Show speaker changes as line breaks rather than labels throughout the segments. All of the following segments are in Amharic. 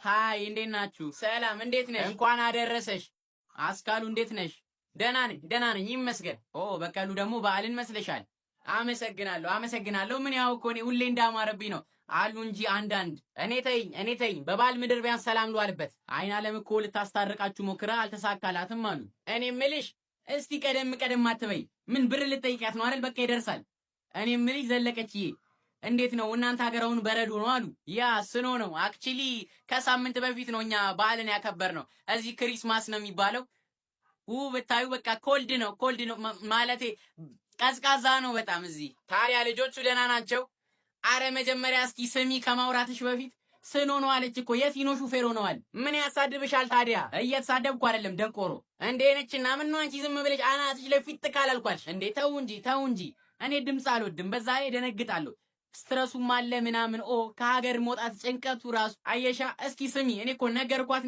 ሃይ እንዴት ናችሁ? ሰላም እንዴት ነሽ? እንኳን አደረሰሽ። አስካሉ እንዴት ነሽ? ደህና ነኝ ይመስገን። ኦ በቀሉ ደግሞ በዓልን መስለሻል። አመሰግናለሁ። ምን ያው እኮ እኔ ሁሌ እንዳማረብኝ ነው አሉ እንጂ አንዳንድ እኔ ተይኝ በበዓል ምድር ቢያንስ ሰላም ልዋልበት። አይን ዓለም እኮ ልታስታርቃችሁ ሞክራ አልተሳካላትም አሉ። እኔ ምልሽ እስቲ ቀደም አትበይ። ምን ብር ልጠይቂያት ነው አይደል? በቃ ይደርሳል። እኔ ምልሽ ዘለቀችዬ እንዴት ነው እናንተ ሀገር አሁን በረዶ ነው አሉ። ያ ስኖ ነው አክቹሊ ከሳምንት በፊት ነው እኛ በዓልን ያከበር ነው። እዚህ ክሪስማስ ነው የሚባለው። ብታዩ በቃ ኮልድ ነው ማለቴ ቀዝቃዛ ነው በጣም እዚህ። ታዲያ ልጆቹ ደህና ናቸው? አረ መጀመሪያ እስኪ ስሚ ከማውራትሽ በፊት ስኖ ነው አለች እኮ የሲኖ ሹፌር ሆነዋል። ምን ያሳድብሻል ታዲያ? እየተሳደብኩ አይደለም ደንቆሮ እንዴ ነችና ምን ነው አንቺ ዝም ብለሽ አናትሽ ለፊት ካላልኳልሽ እንዴ? ተው እንጂ እኔ ድምፅ አልወድም፣ በዛ ላይ ደነግጣለሁ። ስትረሱም አለ ምናምን ከሀገር መውጣት ጭንቀቱ ራሱ አየሻ። እስኪ ስሚ እኔ እኮ ነገርኳት።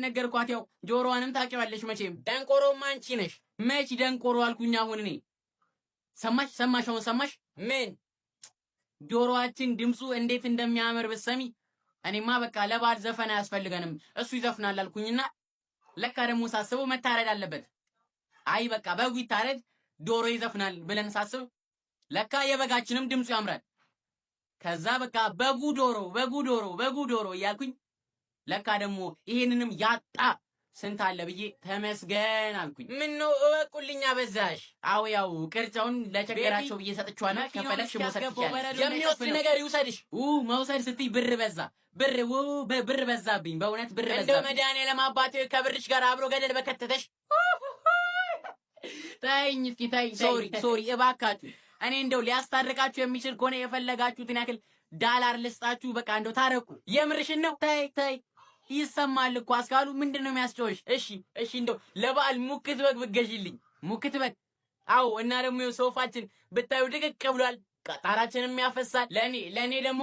ያው ጆሮዋንም ታውቂዋለሽ መቼም። ደንቆሮማ አንቺ ነሽ። መች ደንቆሮ አልኩኝ አሁን እኔ? ሰማሽ? አሁን ሰማሽ? ምን ጆሮአችን ድምፁ እንዴት እንደሚያምር ብትሰሚ። እኔማ በቃ ለበዓል ዘፈን አያስፈልገንም እሱ ይዘፍናል አልኩኝና ለካ ደግሞ ሳስበው መታረድ አለበት። አይ በቃ በጉ ይታረድ ዶሮ ይዘፍናል ብለን ሳስብ ለካ የበጋችንም ድምፁ ያምራል። ከዛ በቃ በጉ ዶሮ እያልኩኝ ለካ ደግሞ ይሄንንም ያጣ ስንት አለ ብዬ ተመስገን አልኩኝ። ምን ነው እወቁልኛ በዛሽ። አዎ ያው ቅርጫውን ለቸገራቸው ብዬ ሰጥቻለሁ። ከፈለግሽ መውሰድ ትችያለሽ። የሚወስድ ነገር ይውሰድሽ። መውሰድ ስትይ ብር በዛብኝ። በእውነት ብር በዛብኝ። እንደው መድኃኒዓለም አባቴ ከብርሽ ጋር አብሮ ገደል በከተተሽ። ተይኝ እስኪ ተይኝ። ሶሪ እባካችሁ። እኔ እንደው ሊያስታርቃችሁ የሚችል ከሆነ የፈለጋችሁትን ያክል ዳላር ልስጣችሁ። በቃ እንደው ታረቁ። የምርሽን ነው? ተይ ይሰማል እኮ አስካሉ። ምንድነው የሚያስጨውሽ? እሺ እንደው ለበዓል ሙክት በግ ብትገዢልኝ። ሙክት በግ? አዎ። እና ደግሞ ሶፋችን ብታዩ ድቅቅ ብሏል፣ ጣራችንም ያፈሳል። ለኔ ደግሞ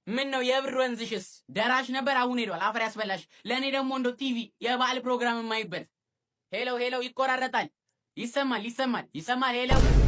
ምን ነው የብር ወንዝሽስ ደራሽ ነበር፣ አሁን ሄዷል። አፈር ያስበላሽ። ለኔ ደግሞ እንደው ቲቪ የበዓል ፕሮግራም የማይበት። ሄሎ ይቆራረጣል። ይሰማል። ሄሎ